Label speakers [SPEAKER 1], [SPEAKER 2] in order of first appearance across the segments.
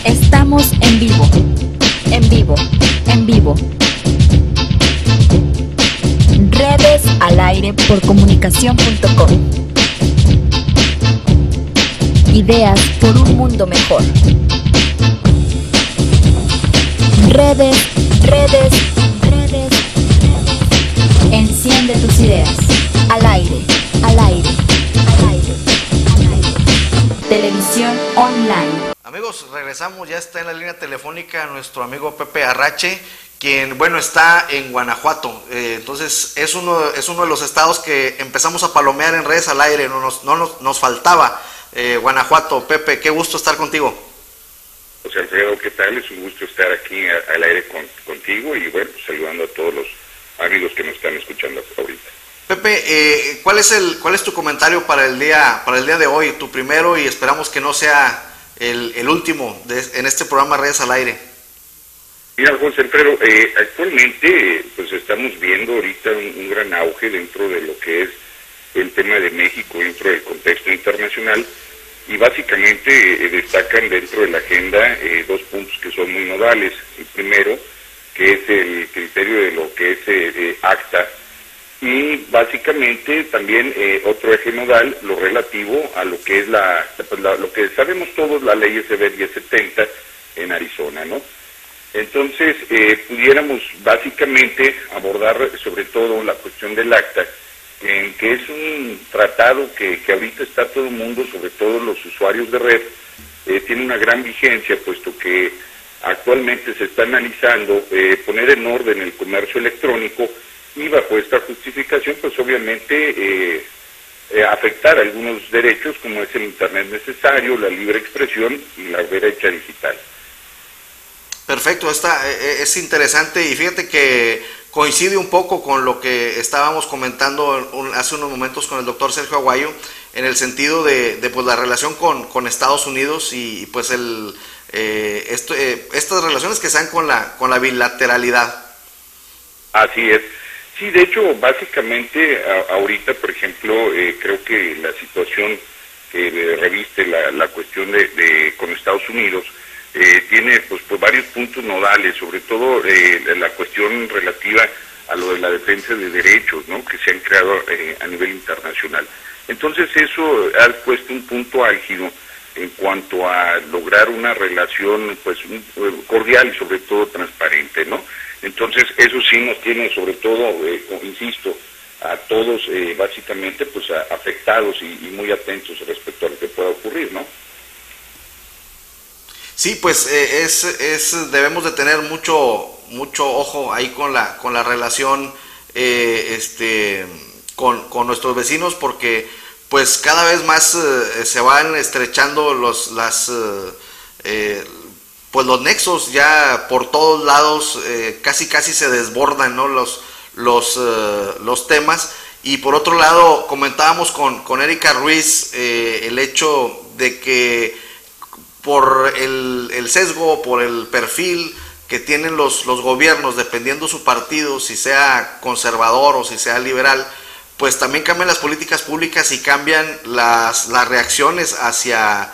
[SPEAKER 1] Estamos en vivo, en vivo, en vivo. Redes al aire por comunicación.com. Ideas por un mundo mejor. Redes, redes, redes. Enciende tus ideas. Al aire, al aire, al aire, al aire. Televisión online.
[SPEAKER 2] Amigos, regresamos, ya está en la línea telefónica nuestro amigo Pepe Arrache, quien, bueno, está en Guanajuato. Entonces es uno de los estados que empezamos a palomear en Redes al Aire, nos faltaba Guanajuato. Pepe, qué gusto estar contigo.
[SPEAKER 3] José Alfredo, ¿qué tal? Es un gusto estar aquí al aire contigo y, bueno, saludando a todos los amigos que nos están escuchando ahorita.
[SPEAKER 2] Pepe, ¿cuál es tu comentario para el día de hoy? Tu primero, y esperamos que no sea el último en este programa Redes al Aire.
[SPEAKER 3] Mira, José Alfredo, actualmente pues estamos viendo ahorita un gran auge dentro de lo que es el tema de México, dentro del contexto internacional, y básicamente destacan dentro de la agenda dos puntos que son muy nodales. El primero, que es el criterio de lo que es ACTA, y básicamente también otro eje nodal, lo relativo a lo que es lo que sabemos todos, la ley SB 1070 en Arizona, ¿no? Entonces, pudiéramos básicamente abordar sobre todo la cuestión del ACTA, que es un tratado que ahorita está todo el mundo, sobre todo los usuarios de red, tiene una gran vigencia, puesto que actualmente se está analizando poner en orden el comercio electrónico, y bajo esta justificación, pues obviamente afectar algunos derechos, como es el Internet necesario, la libre expresión y la brecha digital.
[SPEAKER 2] Perfecto, es interesante, y fíjate que coincide un poco con lo que estábamos comentando hace unos momentos con el doctor Sergio Aguayo, en el sentido de pues la relación con Estados Unidos y pues estas relaciones que se dan con la bilateralidad.
[SPEAKER 3] Así es. Sí, de hecho, básicamente ahorita, por ejemplo, creo que la situación que reviste la cuestión con Estados Unidos tiene pues varios puntos nodales, sobre todo la cuestión relativa a lo de la defensa de derechos, ¿no?, que se han creado a nivel internacional. Entonces eso ha puesto un punto álgido en cuanto a lograr una relación pues cordial y sobre todo transparente, ¿no? Entonces eso sí nos tiene sobre todo, insisto, a todos básicamente pues afectados y muy atentos respecto a lo que pueda ocurrir, ¿no?
[SPEAKER 2] Sí, pues debemos de tener mucho ojo ahí con la relación con nuestros vecinos, porque pues cada vez más se van estrechando los nexos ya por todos lados, casi se desbordan, ¿no?, los temas. Y por otro lado, comentábamos con Erika Ruiz el hecho de que por el sesgo, por el perfil que tienen los gobiernos, dependiendo su partido, si sea conservador o si sea liberal, pues también cambian las políticas públicas y cambian las reacciones hacia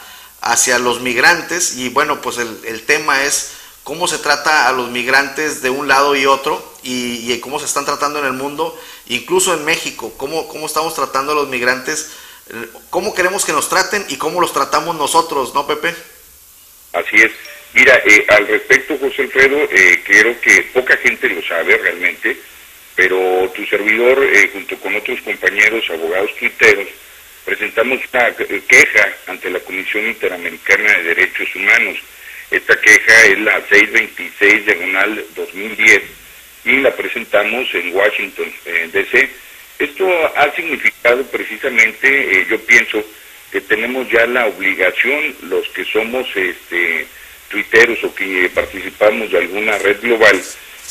[SPEAKER 2] los migrantes. Y bueno, pues el tema es cómo se trata a los migrantes de un lado y otro, y cómo se están tratando en el mundo, incluso en México, cómo estamos tratando a los migrantes, cómo queremos que nos traten y cómo los tratamos nosotros, ¿no, Pepe?
[SPEAKER 3] Así es. Mira, al respecto, José Alfredo, creo que poca gente lo sabe realmente, pero tu servidor, junto con otros compañeros abogados tuiteros, presentamos una queja ante la Comisión Interamericana de Derechos Humanos. Esta queja es la 626/2010 y la presentamos en Washington, D.C. Esto ha significado precisamente, yo pienso, que tenemos ya la obligación, los que somos tuiteros o que participamos de alguna red global,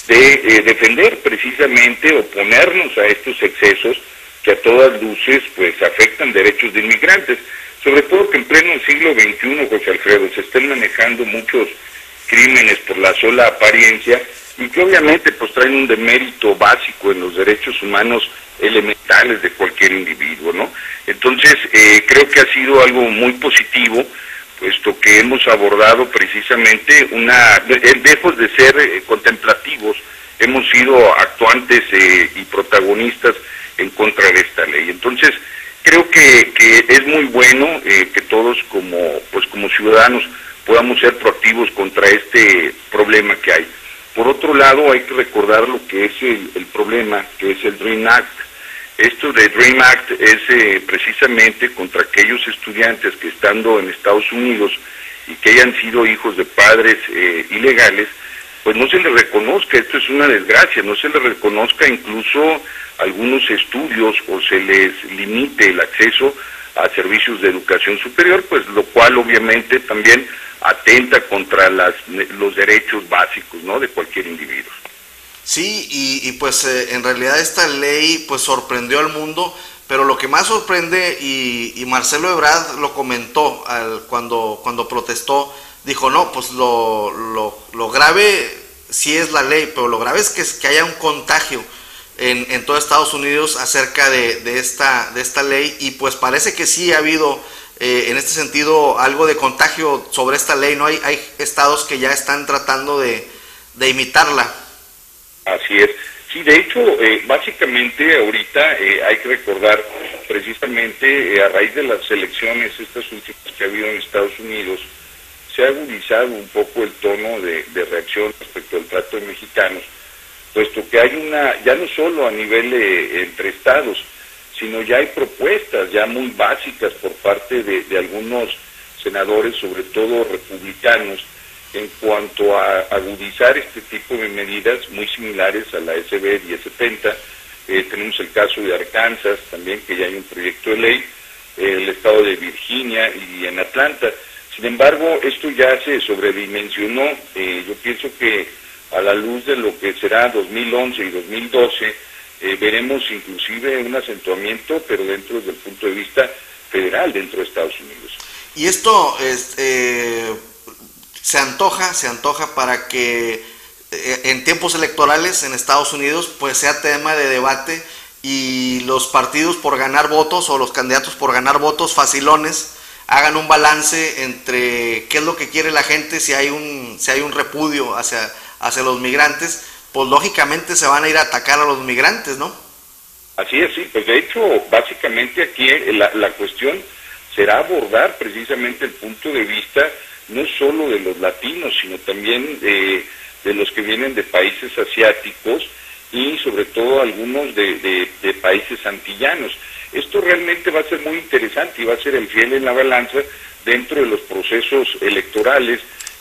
[SPEAKER 3] de defender precisamente, oponernos a estos excesos que a todas luces pues afectan derechos de inmigrantes, sobre todo que en pleno siglo XXI, José Alfredo, se están manejando muchos crímenes por la sola apariencia y que obviamente pues traen un demérito básico en los derechos humanos elementales de cualquier individuo, ¿no? Entonces creo que ha sido algo muy positivo, puesto que hemos abordado precisamente lejos de ser contemplativos, hemos sido actuantes y protagonistas en contra de esta ley. Entonces, creo que es muy bueno que todos como ciudadanos podamos ser proactivos contra este problema que hay. Por otro lado, hay que recordar lo que es el problema, que es el DREAM Act. Esto de DREAM Act es precisamente contra aquellos estudiantes que estando en Estados Unidos y que hayan sido hijos de padres ilegales, pues no se les reconozca. Esto es una desgracia, no se les reconozca incluso algunos estudios o se les limite el acceso a servicios de educación superior, pues lo cual obviamente también atenta contra los derechos básicos, ¿no?, de cualquier individuo.
[SPEAKER 2] Sí, y pues en realidad esta ley pues sorprendió al mundo, pero lo que más sorprende, y Marcelo Ebrard lo comentó cuando protestó, dijo, no, pues lo grave sí es la ley, pero lo grave es que haya un contagio en todo Estados Unidos acerca de esta ley, y pues parece que sí ha habido en este sentido algo de contagio sobre esta ley, ¿no? Hay estados que ya están tratando de imitarla.
[SPEAKER 3] Así es. Sí, de hecho, básicamente ahorita hay que recordar precisamente a raíz de las elecciones, estas últimas que ha habido en Estados Unidos, se ha agudizado un poco el tono de reacción respecto al trato de mexicanos, puesto que hay ya no solo a nivel entre estados, sino ya hay propuestas ya muy básicas por parte de algunos senadores, sobre todo republicanos, en cuanto a agudizar este tipo de medidas muy similares a la SB 1070. Tenemos el caso de Arkansas también, que ya hay un proyecto de ley, el estado de Virginia y en Atlanta. Sin embargo, esto ya se sobredimensionó. Yo pienso que a la luz de lo que será 2011 y 2012, veremos inclusive un acentuamiento, pero dentro del punto de vista federal, dentro de Estados Unidos.
[SPEAKER 2] Y esto se antoja para que en tiempos electorales en Estados Unidos pues sea tema de debate, y los partidos por ganar votos o los candidatos por ganar votos facilones hagan un balance entre qué es lo que quiere la gente. Si hay un repudio hacia los migrantes, pues lógicamente se van a ir a atacar a los migrantes, ¿no?
[SPEAKER 3] Así es, sí, pues de hecho básicamente aquí la cuestión será abordar precisamente el punto de vista no solo de los latinos, sino también de los que vienen de países asiáticos y sobre todo algunos de países antillanos. Esto realmente va a ser muy interesante y va a ser el fiel en la balanza dentro de los procesos electorales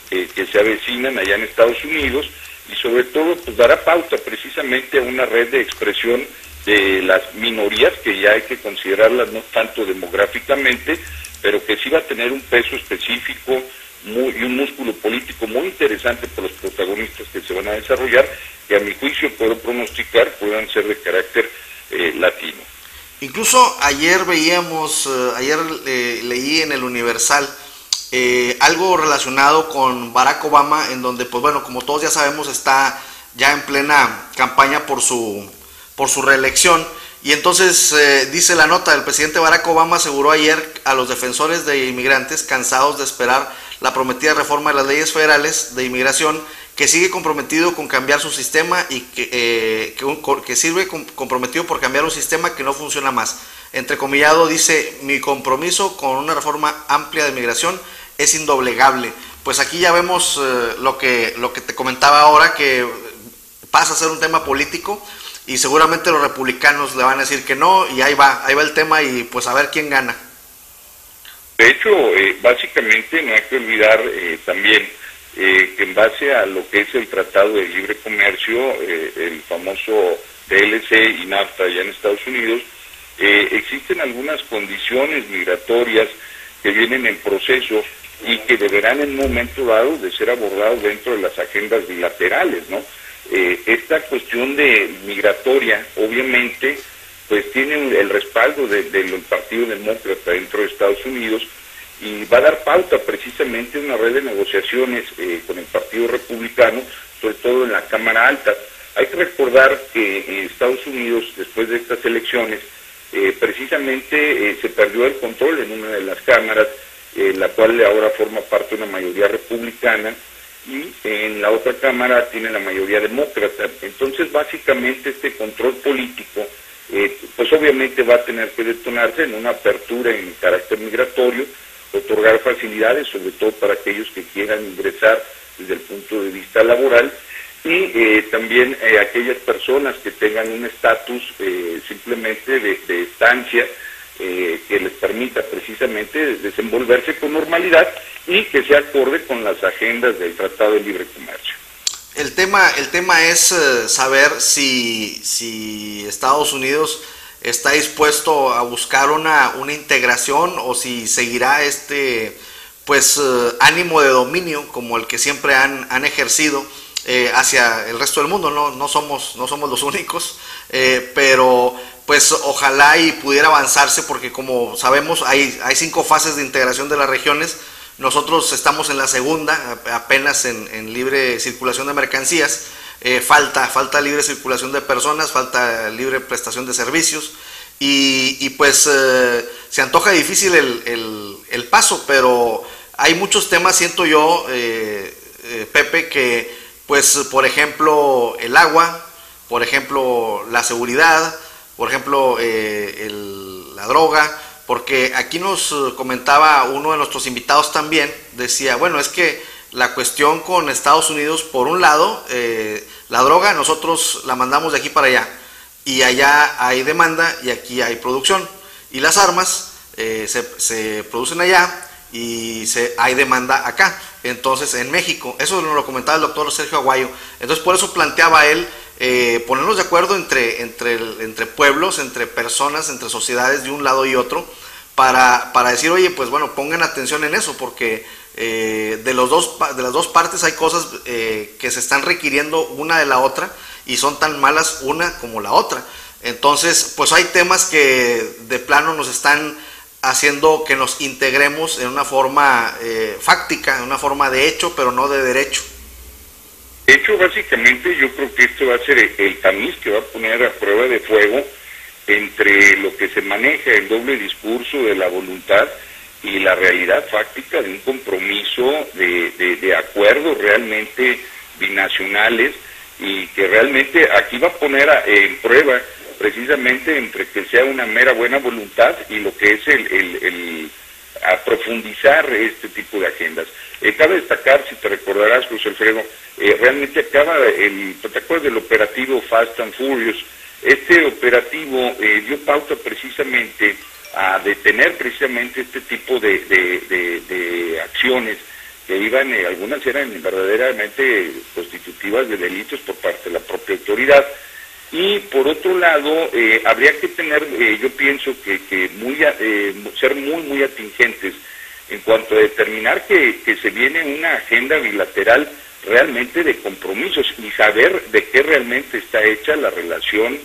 [SPEAKER 3] que se avecinan allá en Estados Unidos, y sobre todo pues dará pauta precisamente a una red de expresión de las minorías, que ya hay que considerarlas no tanto demográficamente, pero que sí va a tener un peso específico y un músculo político muy interesante por los protagonistas que se van a desarrollar, que a mi juicio puedo pronosticar puedan ser de carácter latino.
[SPEAKER 2] Incluso ayer leí en el Universal algo relacionado con Barack Obama, en donde pues bueno, como todos ya sabemos, está ya en plena campaña por su reelección. Y entonces dice la nota, el presidente Barack Obama aseguró ayer a los defensores de inmigrantes, cansados de esperar la prometida reforma de las leyes federales de inmigración, que sigue comprometido con cambiar su sistema y que sirve comprometido por cambiar un sistema que no funciona más. Entrecomillado dice, mi compromiso con una reforma amplia de inmigración es indoblegable. Pues aquí ya vemos lo que te comentaba ahora, que pasa a ser un tema político, y seguramente los republicanos le van a decir que no, y ahí va el tema, y pues a ver quién gana.
[SPEAKER 3] De hecho, básicamente no hay que olvidar también que en base a lo que es el Tratado de Libre Comercio, el famoso TLC y NAFTA allá en Estados Unidos, existen algunas condiciones migratorias que vienen en proceso y que deberán en un momento dado de ser abordados dentro de las agendas bilaterales, ¿no? Esta cuestión de migratoria, obviamente, pues tiene el respaldo del Partido Demócrata dentro de Estados Unidos, y va a dar pauta precisamente a una red de negociaciones con el Partido Republicano, sobre todo en la Cámara Alta. Hay que recordar que Estados Unidos, después de estas elecciones, precisamente se perdió el control en una de las cámaras, la cual ahora forma parte de una mayoría republicana, y en la otra cámara tiene la mayoría demócrata. Entonces, básicamente, este control político, pues obviamente va a tener que detonarse en una apertura en carácter migratorio, otorgar facilidades, sobre todo para aquellos que quieran ingresar desde el punto de vista laboral, y también aquellas personas que tengan un estatus simplemente de estancia, que les permita precisamente desenvolverse con normalidad y que sea acorde con las agendas del Tratado de Libre Comercio.
[SPEAKER 2] El tema es saber si Estados Unidos está dispuesto a buscar una integración, o si seguirá ánimo de dominio como el que siempre han ejercido hacia el resto del mundo. No somos los únicos, pero pues ojalá y pudiera avanzarse, porque como sabemos hay 5 fases de integración de las regiones. Nosotros estamos en la segunda, apenas en libre circulación de mercancías. Falta libre circulación de personas, falta libre prestación de servicios, y pues se antoja difícil el paso, pero hay muchos temas, siento yo, Pepe, que pues por ejemplo el agua, por ejemplo la seguridad, por ejemplo la droga, porque aquí nos comentaba uno de nuestros invitados también, decía, bueno, es que la cuestión con Estados Unidos, por un lado, la droga nosotros la mandamos de aquí para allá, y allá hay demanda y aquí hay producción, y las armas se producen allá y hay demanda acá. Entonces en México, eso nos lo comentaba el doctor Sergio Aguayo, entonces por eso planteaba él ponernos de acuerdo entre pueblos, entre personas, entre sociedades de un lado y otro, para decir, oye, pues bueno, pongan atención en eso, porque de las dos partes hay cosas que se están requiriendo una de la otra, y son tan malas una como la otra. Entonces, pues hay temas que de plano nos están haciendo que nos integremos en una forma fáctica, en una forma de hecho, pero no de derecho.
[SPEAKER 3] De hecho, básicamente yo creo que esto va a ser el tamiz que va a poner a prueba de fuego entre lo que se maneja, el doble discurso de la voluntad, y la realidad fáctica de un compromiso de acuerdos realmente binacionales, y que realmente aquí va a poner en prueba precisamente entre que sea una mera buena voluntad y lo que es el a profundizar este tipo de agendas. Cabe destacar, si te recordarás, José Alfredo, realmente ¿te acuerdas del operativo Fast and Furious? Este operativo dio pauta precisamente a detener precisamente este tipo de acciones que iban, algunas eran verdaderamente constitutivas de delitos por parte de la propia autoridad. Y por otro lado, habría que tener, yo pienso que ser muy atingentes en cuanto a determinar que se viene una agenda bilateral realmente de compromisos, y saber de qué realmente está hecha la relación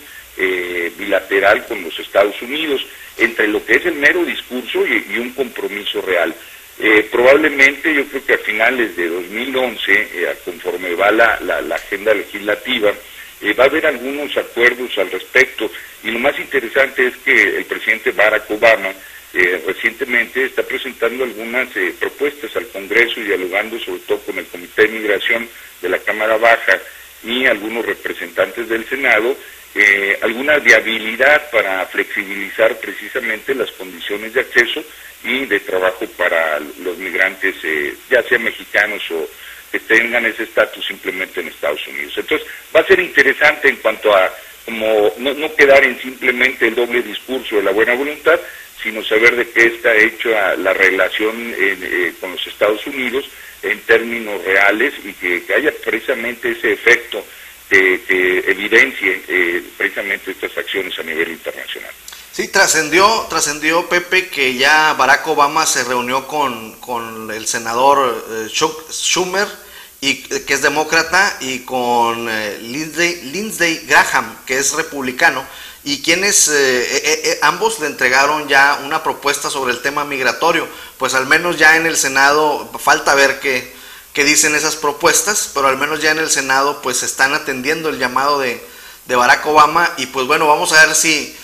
[SPEAKER 3] bilateral con los Estados Unidos, entre lo que es el mero discurso y un compromiso real. Probablemente yo creo que a finales de 2011, conforme va la agenda legislativa, va a haber algunos acuerdos al respecto, y lo más interesante es que el presidente Barack Obama recientemente está presentando algunas propuestas al Congreso, y dialogando sobre todo con el Comité de Migración de la Cámara Baja y algunos representantes del Senado, alguna viabilidad para flexibilizar precisamente las condiciones de acceso y de trabajo para los migrantes, ya sean mexicanos o que tengan ese estatus simplemente en Estados Unidos. Entonces va a ser interesante en cuanto a como no quedar en simplemente el doble discurso de la buena voluntad, sino saber de qué está hecha la relación con los Estados Unidos en términos reales, y que haya precisamente ese efecto que evidencie precisamente estas acciones a nivel internacional.
[SPEAKER 2] Sí, trascendió, Pepe, que ya Barack Obama se reunió con el senador Schumer, que es demócrata, y con Lindsey Graham, que es republicano, y quienes ambos le entregaron ya una propuesta sobre el tema migratorio. Pues al menos ya en el Senado, falta ver qué dicen esas propuestas, pero al menos ya en el Senado pues están atendiendo el llamado de Barack Obama, y pues bueno, vamos a ver si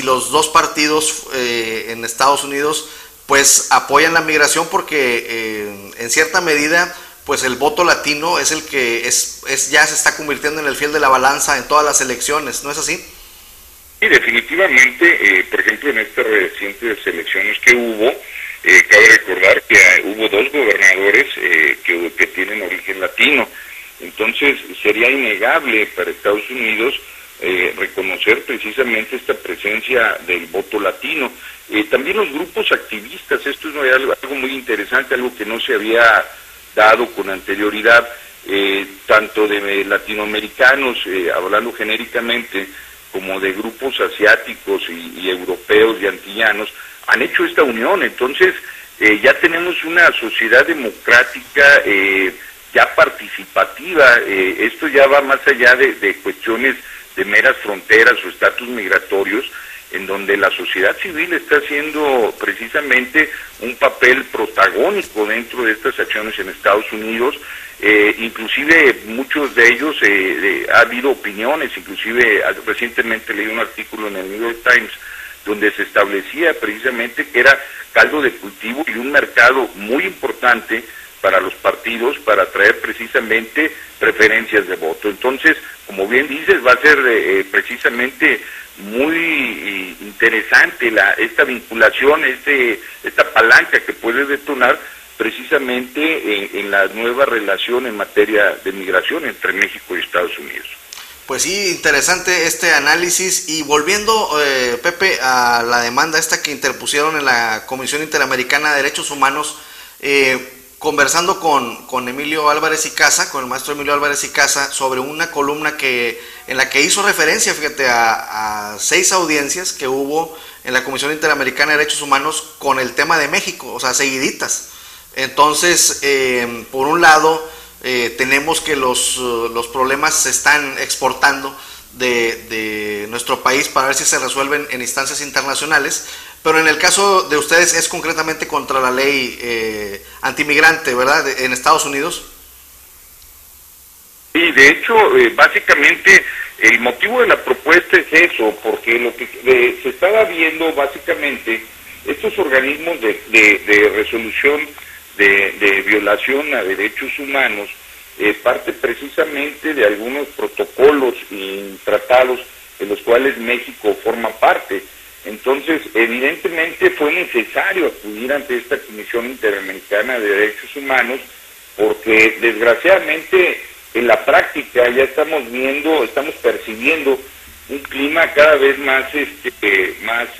[SPEAKER 2] los dos partidos en Estados Unidos pues apoyan la migración porque en cierta medida pues el voto latino es el que ya se está convirtiendo en el fiel de la balanza en todas las elecciones, ¿no es así?
[SPEAKER 3] Sí, definitivamente, por ejemplo, en estas recientes elecciones que hubo, cabe recordar que hubo 2 gobernadores que tienen origen latino. Entonces sería innegable para Estados Unidos reconocer precisamente esta presencia del voto latino. También los grupos activistas, esto es algo muy interesante, algo que no se había dado con anterioridad, tanto de latinoamericanos, hablando genéricamente, como de grupos asiáticos y europeos y antillanos, han hecho esta unión. Entonces ya tenemos una sociedad democrática ya participativa. Esto ya va más allá de cuestiones de meras fronteras o estatus migratorios, en donde la sociedad civil está haciendo precisamente un papel protagónico dentro de estas acciones en Estados Unidos. Inclusive muchos de ellos, ha habido opiniones, inclusive recientemente leí un artículo en el New York Times donde se establecía precisamente que era caldo de cultivo y un mercado muy importante para los partidos para atraer precisamente preferencias de voto. Entonces, como bien dices, va a ser precisamente muy interesante esta vinculación, esta palanca que puede detonar precisamente en la nueva relación en materia de migración entre México y Estados Unidos.
[SPEAKER 2] Pues sí, interesante este análisis. Y volviendo, Pepe, a la demanda esta que interpusieron en la Comisión Interamericana de Derechos Humanos, conversando con Emilio Álvarez y Casa, con el maestro Emilio Álvarez y Casa, sobre una columna en la que hizo referencia, fíjate, a 6 audiencias que hubo en la Comisión Interamericana de Derechos Humanos con el tema de México, o sea, seguiditas. Entonces, por un lado, tenemos que los problemas se están exportando de nuestro país para ver si se resuelven en instancias internacionales, pero en el caso de ustedes es concretamente contra la ley antimigrante, ¿verdad?, en Estados Unidos.
[SPEAKER 3] Sí, de hecho, básicamente el motivo de la propuesta es eso, porque lo que se estaba viendo básicamente, estos organismos de resolución de violación a derechos humanos, parte precisamente de algunos protocolos y tratados de los cuales México forma parte. Entonces, evidentemente fue necesario acudir ante esta Comisión Interamericana de Derechos Humanos, porque desgraciadamente en la práctica ya estamos percibiendo un clima cada vez más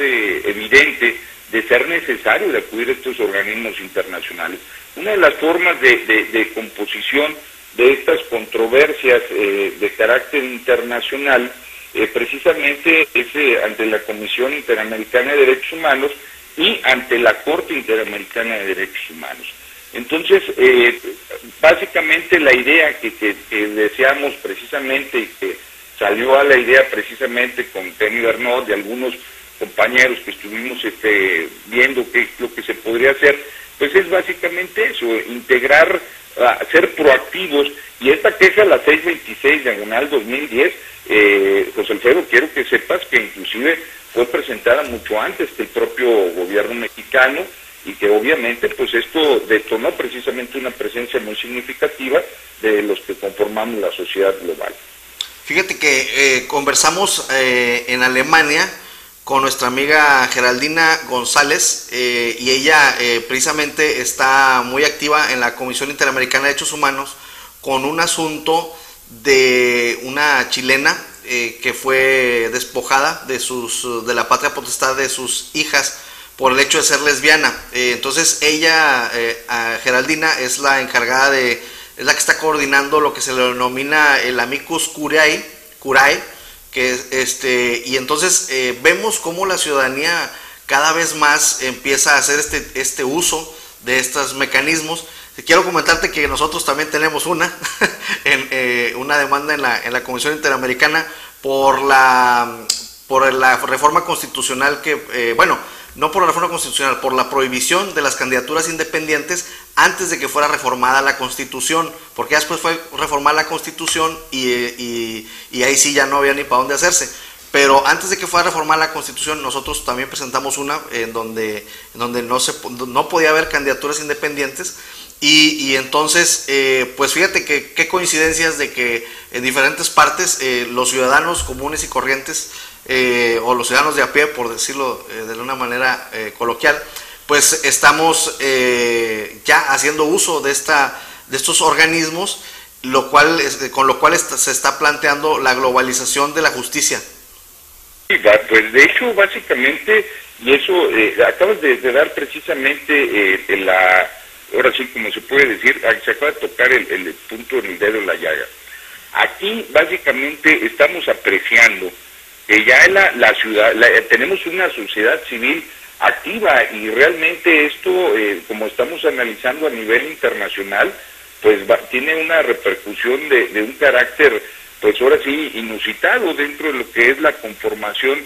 [SPEAKER 3] evidente de ser necesario de acudir a estos organismos internacionales. Una de las formas de composición de estas controversias de carácter internacional precisamente es ante la Comisión Interamericana de Derechos Humanos y ante la Corte Interamericana de Derechos Humanos. Entonces, básicamente la idea que deseamos precisamente y que salió a la idea precisamente con Penny Bernot y algunos compañeros que estuvimos viendo qué es lo que se podría hacer, pues es básicamente eso, integrar, ser proactivos. Y esta queja, la 626/2010, José Alfredo, quiero que sepas que inclusive fue presentada mucho antes que el propio gobierno mexicano, y que obviamente pues esto detonó precisamente una presencia muy significativa de los que conformamos la sociedad global.
[SPEAKER 2] Fíjate que conversamos en Alemania con nuestra amiga Geraldina González, y ella precisamente está muy activa en la Comisión Interamericana de Derechos Humanos con un asunto de una chilena que fue despojada de la patria potestad de sus hijas por el hecho de ser lesbiana. Entonces ella, Geraldina, es la encargada es la que está coordinando lo que se le denomina el amicus curiae, y entonces vemos cómo la ciudadanía cada vez más empieza a hacer este uso de estos mecanismos. Quiero comentarte que nosotros también tenemos una demanda en la Comisión Interamericana por la reforma constitucional no por la reforma constitucional, por la prohibición de las candidaturas independientes antes de que fuera reformada la Constitución, porque después fue reformada la Constitución y ahí sí ya no había ni para dónde hacerse. pero antes de que fuera a reformar la Constitución, nosotros también presentamos una en donde no podía haber candidaturas independientes, y entonces, pues fíjate que qué coincidencias de que en diferentes partes los ciudadanos comunes y corrientes, o los ciudadanos de a pie, por decirlo de una manera coloquial, pues estamos ya haciendo uso de estos organismos, con lo cual se está planteando la globalización de la justicia.
[SPEAKER 3] Sí, pues de hecho, básicamente, y eso acabas de dar precisamente ahora sí, como se puede decir, se acaba de tocar el punto en el dedo de la llaga. Aquí, básicamente, estamos apreciando que ya la ciudad, tenemos una sociedad civil activa, y realmente esto, como estamos analizando a nivel internacional, pues tiene una repercusión de un carácter, pues ahora sí, inusitado dentro de lo que es la conformación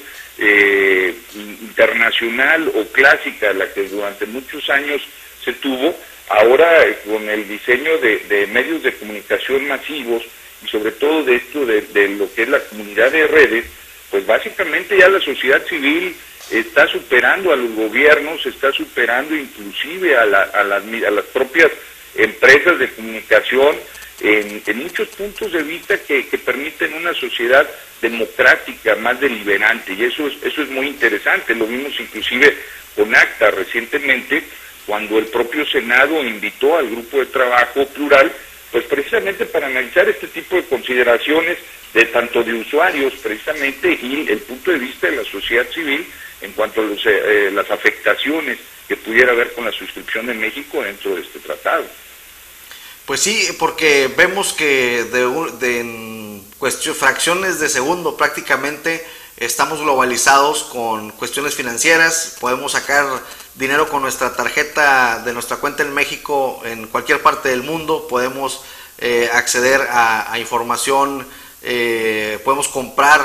[SPEAKER 3] internacional o clásica, la que durante muchos años se tuvo. Ahora, con el diseño de medios de comunicación masivos, y sobre todo de esto de lo que es la comunidad de redes, pues básicamente ya la sociedad civil está superando a los gobiernos, está superando inclusive a las propias empresas de comunicación en muchos puntos de vista que permiten una sociedad democrática, más deliberante, y eso es muy interesante. Lo vimos inclusive con ACTA recientemente, cuando el propio Senado invitó al grupo de trabajo plural, pues precisamente para analizar este tipo de consideraciones tanto de usuarios precisamente, y el punto de vista de la sociedad civil en cuanto a las afectaciones que pudiera haber con la suscripción de México dentro de este tratado.
[SPEAKER 2] Pues sí, porque vemos que en fracciones de segundo prácticamente estamos globalizados con cuestiones financieras, podemos sacar dinero con nuestra tarjeta de nuestra cuenta en México en cualquier parte del mundo, podemos acceder a información, podemos comprar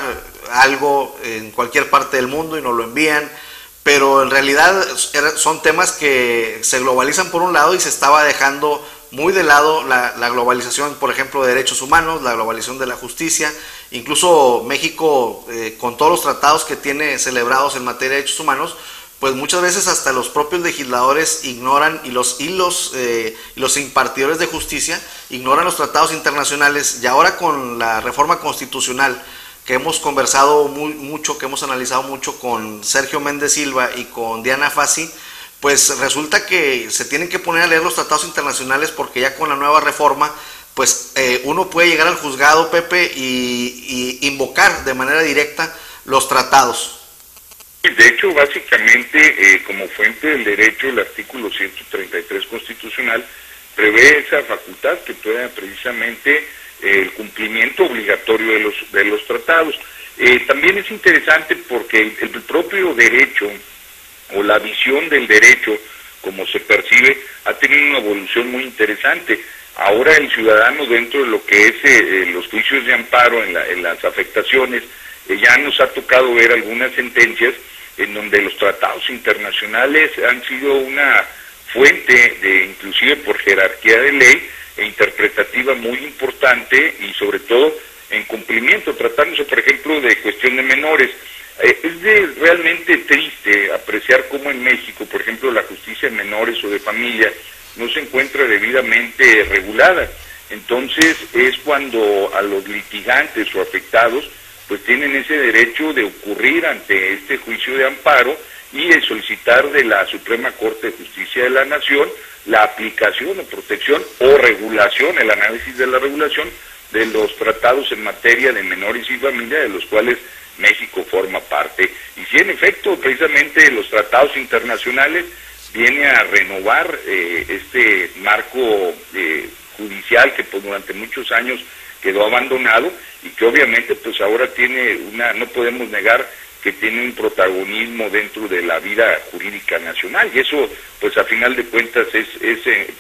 [SPEAKER 2] algo en cualquier parte del mundo y nos lo envían, pero en realidad son temas que se globalizan por un lado y se estaba dejando muy de lado la globalización, por ejemplo, de derechos humanos, la globalización de la justicia. Incluso México, con todos los tratados que tiene celebrados en materia de derechos humanos, pues muchas veces hasta los propios legisladores ignoran, y los impartidores de justicia ignoran los tratados internacionales. Y ahora con la reforma constitucional, que hemos conversado mucho, que hemos analizado mucho con Sergio Méndez Silva y con Diana Fassi, pues resulta que se tienen que poner a leer los tratados internacionales, porque ya con la nueva reforma, pues uno puede llegar al juzgado, Pepe, y invocar de manera directa los tratados.
[SPEAKER 3] De hecho, básicamente, como fuente del derecho, el artículo 133 constitucional prevé esa facultad que pueda precisamente el cumplimiento obligatorio de los tratados. También es interesante porque el propio derecho, o la visión del derecho, como se percibe, ha tenido una evolución muy interesante. Ahora el ciudadano, dentro de lo que es los juicios de amparo en las afectaciones, ya nos ha tocado ver algunas sentencias en donde los tratados internacionales han sido una fuente inclusive por jerarquía de ley e interpretativa muy importante, y sobre todo en cumplimiento, tratándose por ejemplo de cuestión de menores. Es realmente triste apreciar cómo en México, por ejemplo, la justicia de menores o de familia no se encuentra debidamente regulada. Entonces es cuando a los litigantes o afectados pues tienen ese derecho de ocurrir ante este juicio de amparo y de solicitar de la Suprema Corte de Justicia de la Nación la aplicación o protección o regulación, el análisis de la regulación de los tratados en materia de menores y familia, de los cuales México forma parte. Y si en efecto precisamente los tratados internacionales viene a renovar este marco judicial que pues durante muchos años quedó abandonado, y que obviamente pues ahora tiene no podemos negar que tiene un protagonismo dentro de la vida jurídica nacional, y eso pues a final de cuentas es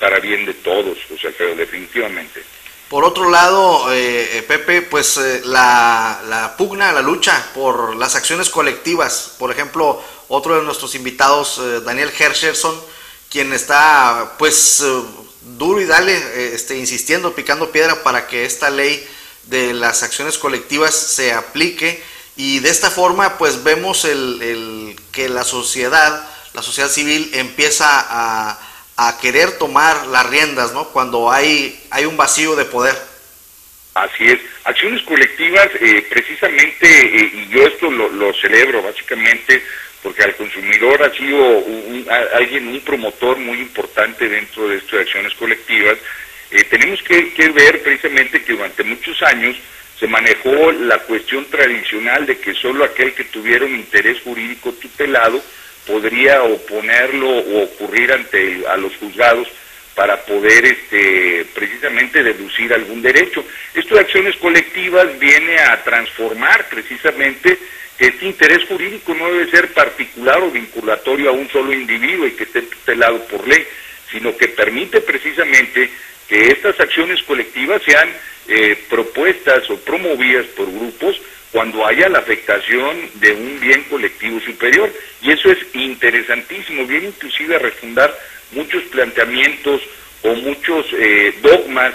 [SPEAKER 3] para bien de todos, o sea, pero definitivamente.
[SPEAKER 2] Por otro lado, Pepe, pues la pugna, la lucha por las acciones colectivas, por ejemplo, otro de nuestros invitados, Daniel Hersherson, quien está pues duro y dale, insistiendo, picando piedra para que esta ley de las acciones colectivas se aplique, y de esta forma pues vemos que la sociedad civil empieza a querer tomar las riendas, ¿no? Cuando hay un vacío de poder.
[SPEAKER 3] Así es, acciones colectivas, precisamente, y yo esto lo celebro básicamente porque al consumidor ha sido un promotor muy importante dentro de esto de acciones colectivas. Tenemos que ver precisamente que durante muchos años se manejó la cuestión tradicional de que solo aquel que tuviera un interés jurídico tutelado podría oponerlo o ocurrir a los juzgados para poder precisamente deducir algún derecho. Esto de acciones colectivas viene a transformar precisamente que este interés jurídico no debe ser particular o vinculatorio a un solo individuo y que esté tutelado por ley, sino que permite precisamente que estas acciones colectivas sean propuestas o promovidas por grupos cuando haya la afectación de un bien colectivo superior. Y eso es interesantísimo, viene inclusive a refundar muchos planteamientos o muchos dogmas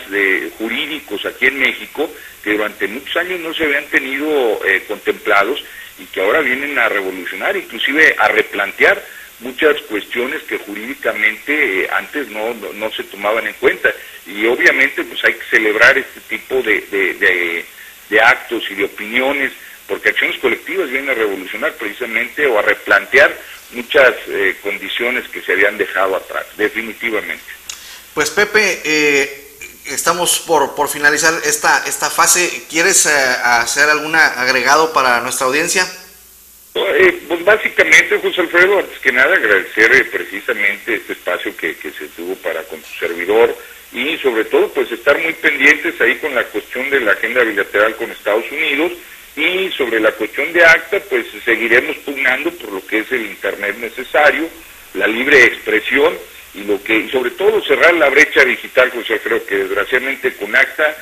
[SPEAKER 3] jurídicos aquí en México que durante muchos años no se habían tenido contemplados y que ahora vienen a revolucionar, inclusive a replantear muchas cuestiones que jurídicamente antes no se tomaban en cuenta. Y obviamente pues hay que celebrar este tipo de actos y de opiniones, porque acciones colectivas vienen a revolucionar precisamente o a replantear muchas condiciones que se habían dejado atrás, definitivamente.
[SPEAKER 2] Pues Pepe, estamos por finalizar esta fase. ¿Quieres hacer algún agregado para nuestra audiencia?
[SPEAKER 3] Pues básicamente, José Alfredo, antes que nada agradecer precisamente este espacio que se tuvo con tu servidor y sobre todo pues estar muy pendientes ahí con la cuestión de la agenda bilateral con Estados Unidos y sobre la cuestión de ACTA pues seguiremos pugnando por lo que es el Internet necesario, la libre expresión y sobre todo cerrar la brecha digital, José. Creo que desgraciadamente con ACTA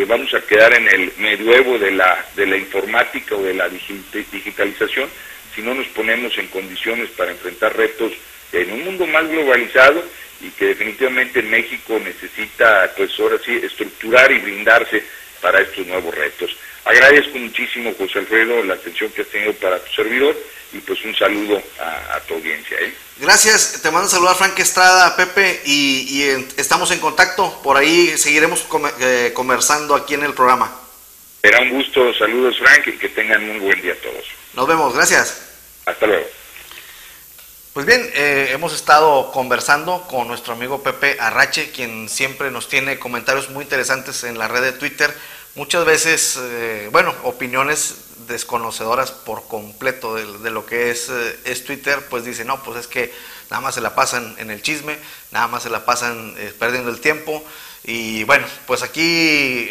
[SPEAKER 3] vamos a quedar en el medioevo de la informática o de la digitalización si no nos ponemos en condiciones para enfrentar retos en un mundo más globalizado y que definitivamente México necesita pues ahora sí estructurar y blindarse para estos nuevos retos. Agradezco muchísimo, José Alfredo, la atención que has tenido para tu servidor y pues un saludo a tu audiencia.
[SPEAKER 2] Gracias, te mando un saludo a Frank Estrada, Pepe, y estamos en contacto, por ahí seguiremos conversando aquí en el programa.
[SPEAKER 3] Será un gusto, saludos Frank, y que tengan un buen día todos.
[SPEAKER 2] Nos vemos, gracias.
[SPEAKER 3] Hasta luego.
[SPEAKER 2] Pues bien, hemos estado conversando con nuestro amigo Pepe Arrache, quien siempre nos tiene comentarios muy interesantes en la red de Twitter, muchas veces, opiniones desconocedoras por completo de lo que es Twitter. Pues dice, no, pues es que nada más se la pasan en el chisme, nada más se la pasan perdiendo el tiempo. Y bueno, pues aquí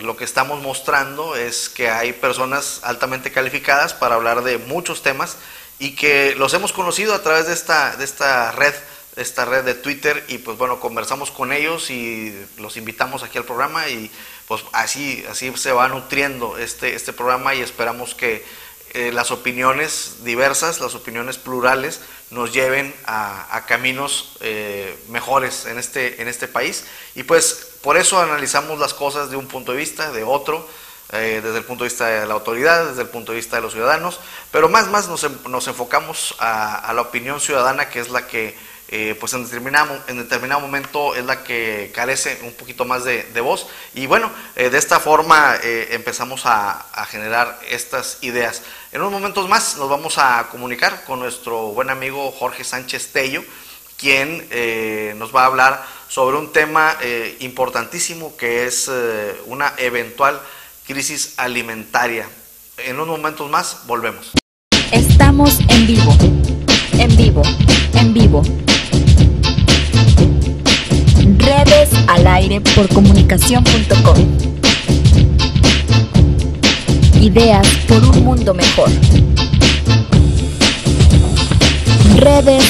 [SPEAKER 2] lo que estamos mostrando es que hay personas altamente calificadas para hablar de muchos temas y que los hemos conocido a través de esta red de Twitter, y pues bueno, conversamos con ellos y los invitamos aquí al programa, y pues así se va nutriendo este programa, y esperamos que las opiniones diversas, las opiniones plurales nos lleven a caminos mejores en este país. Y pues por eso analizamos las cosas de un punto de vista, de otro, desde el punto de vista de la autoridad, desde el punto de vista de los ciudadanos, pero más nos enfocamos a la opinión ciudadana, que es la que pues en determinado momento es la que carece un poquito más de voz. Y bueno, de esta forma empezamos a generar estas ideas. En unos momentos más nos vamos a comunicar con nuestro buen amigo Jorge Sánchez Tello, quien nos va a hablar sobre un tema importantísimo, que es una eventual crisis alimentaria. En unos momentos más volvemos.
[SPEAKER 1] Estamos en vivo, en vivo, en vivo. Redes al aire por comunicación.com. Ideas por un mundo mejor. Redes